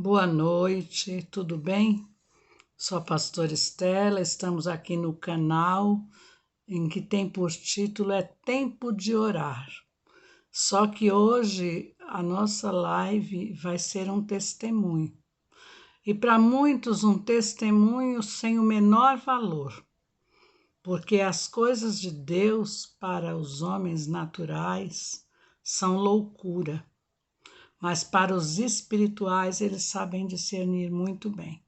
Boa noite, tudo bem? Sou a pastora Estela, estamos aqui no canal em que tem por título Tempo de Orar. Só que hoje a nossa live vai ser um testemunho. E para muitos um testemunho sem o menor valor, porque as coisas de Deus para os homens naturais são loucura. Mas para os espirituais eles sabem discernir muito bem.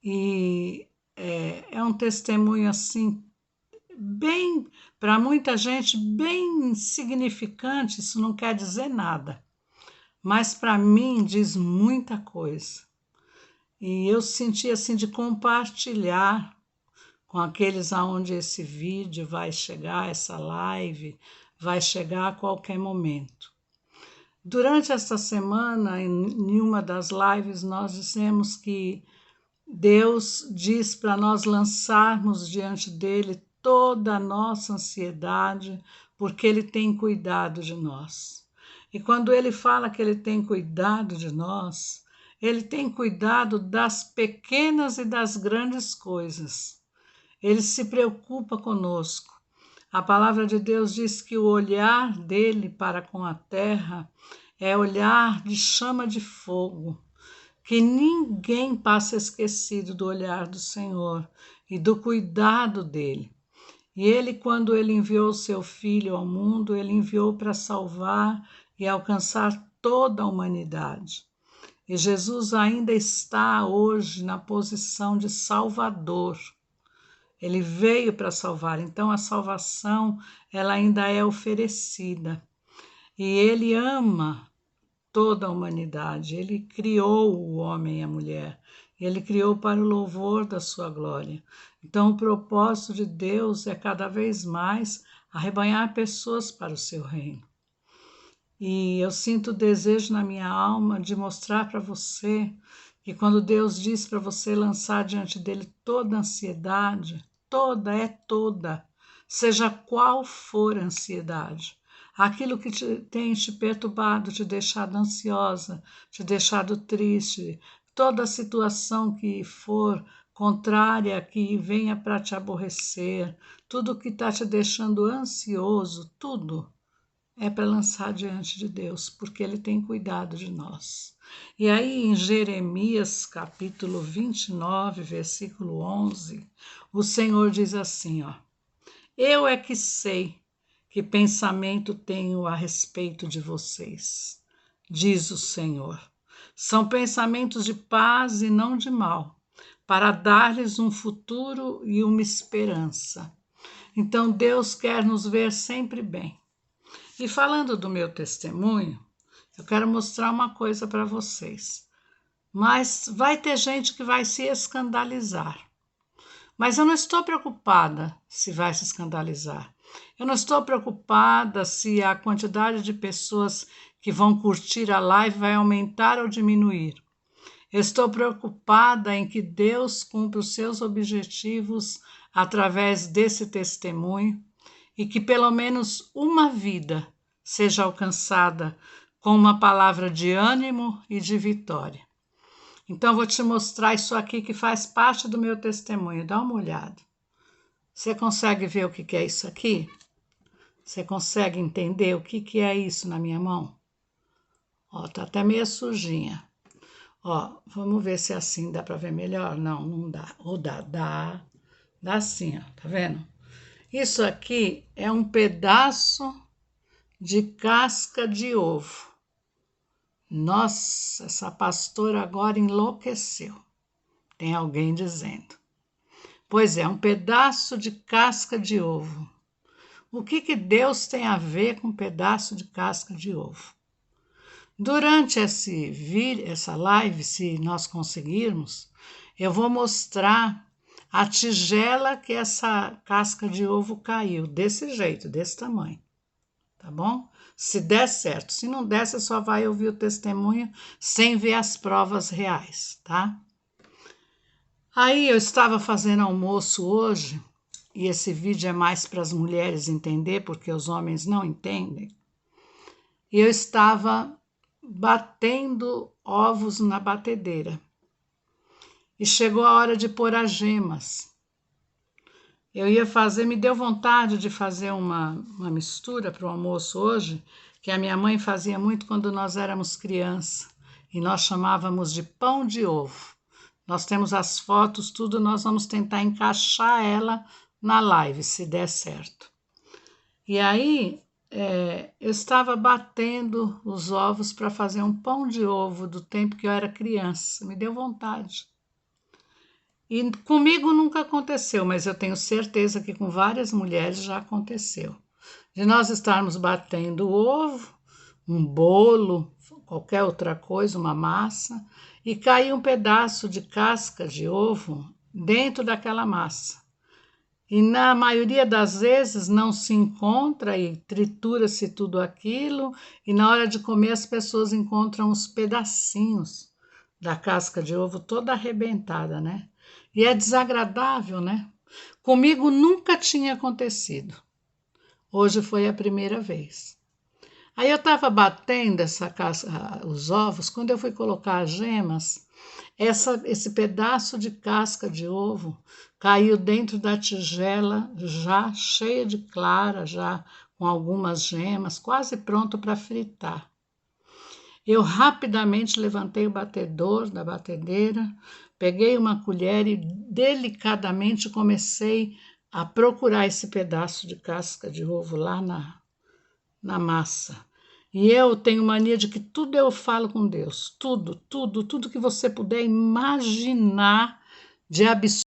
E é um testemunho assim, bem, para muita gente, bem insignificante, isso não quer dizer nada, mas para mim diz muita coisa. E eu senti assim de compartilhar com aqueles aonde esse vídeo vai chegar, essa live vai chegar a qualquer momento. Durante esta semana, em uma das lives, nós dissemos que Deus diz para nós lançarmos diante dele toda a nossa ansiedade, porque ele tem cuidado de nós. E quando ele fala que ele tem cuidado de nós, ele tem cuidado das pequenas e das grandes coisas. Ele se preocupa conosco. A palavra de Deus diz que o olhar dele para com a terra é olhar de chama de fogo, que ninguém passa esquecido do olhar do Senhor e do cuidado dele. E ele, quando ele enviou seu Filho ao mundo, ele enviou para salvar e alcançar toda a humanidade. E Jesus ainda está hoje na posição de Salvador. Ele veio para salvar, então a salvação ela ainda é oferecida. E ele ama toda a humanidade, ele criou o homem e a mulher, ele criou para o louvor da sua glória. Então o propósito de Deus é cada vez mais arrebanhar pessoas para o seu reino. E eu sinto o desejo na minha alma de mostrar para você que quando Deus diz para você lançar diante dele toda a ansiedade, toda, seja qual for a ansiedade, aquilo que tem te perturbado, te deixado ansiosa, te deixado triste, toda a situação que for contrária, que venha para te aborrecer, tudo que está te deixando ansioso, tudo é para lançar diante de Deus, porque Ele tem cuidado de nós. E aí em Jeremias capítulo 29, versículo 11, o Senhor diz assim, eu é que sei que pensamento tenho a respeito de vocês, diz o Senhor. São pensamentos de paz e não de mal, para dar-lhes um futuro e uma esperança. Então Deus quer nos ver sempre bem. E falando do meu testemunho, eu quero mostrar uma coisa para vocês. Mas vai ter gente que vai se escandalizar. Mas eu não estou preocupada se vai se escandalizar. Eu não estou preocupada se a quantidade de pessoas que vão curtir a live vai aumentar ou diminuir. Eu estou preocupada em que Deus cumpra os seus objetivos através desse testemunho e que pelo menos uma vida seja alcançada com uma palavra de ânimo e de vitória. Então, vou te mostrar isso aqui que faz parte do meu testemunho. Dá uma olhada. Você consegue ver o que é isso aqui? Você consegue entender o que é isso na minha mão? Tá até meio sujinha. Vamos ver se assim dá para ver melhor. Não, não dá. Ou dá sim, tá vendo? Isso aqui é um pedaço de casca de ovo. Nossa, essa pastora agora enlouqueceu. Tem alguém dizendo. Pois é, um pedaço de casca de ovo. O que Deus tem a ver com um pedaço de casca de ovo? Durante essa live, se nós conseguirmos, eu vou mostrar a tigela que essa casca de ovo caiu, desse jeito, desse tamanho, tá bom? Se der certo, se não der, você só vai ouvir o testemunho sem ver as provas reais, tá? Aí eu estava fazendo almoço hoje, e esse vídeo é mais para as mulheres entender, porque os homens não entendem. E eu estava batendo ovos na batedeira. E chegou a hora de pôr as gemas. Eu ia fazer, me deu vontade de fazer uma mistura para o almoço hoje, que a minha mãe fazia muito quando nós éramos crianças, e nós chamávamos de pão de ovo. Nós temos as fotos, tudo, nós vamos tentar encaixar ela na live, se der certo. E aí, eu estava batendo os ovos para fazer um pão de ovo do tempo que eu era criança, me deu vontade. E comigo nunca aconteceu, mas eu tenho certeza que com várias mulheres já aconteceu. De nós estarmos batendo o ovo, um bolo, qualquer outra coisa, uma massa, e cair um pedaço de casca de ovo dentro daquela massa. E na maioria das vezes não se encontra e tritura-se tudo aquilo, e na hora de comer as pessoas encontram os pedacinhos da casca de ovo toda arrebentada, né? E é desagradável, né? Comigo nunca tinha acontecido. Hoje foi a primeira vez. Aí eu estava batendo essa casca, os ovos, quando eu fui colocar as gemas, esse pedaço de casca de ovo caiu dentro da tigela, já cheia de clara, já com algumas gemas, quase pronto para fritar. Eu rapidamente levantei o batedor da batedeira, peguei uma colher e delicadamente comecei a procurar esse pedaço de casca de ovo lá na massa. E eu tenho mania de que tudo eu falo com Deus, tudo que você puder imaginar de absurdo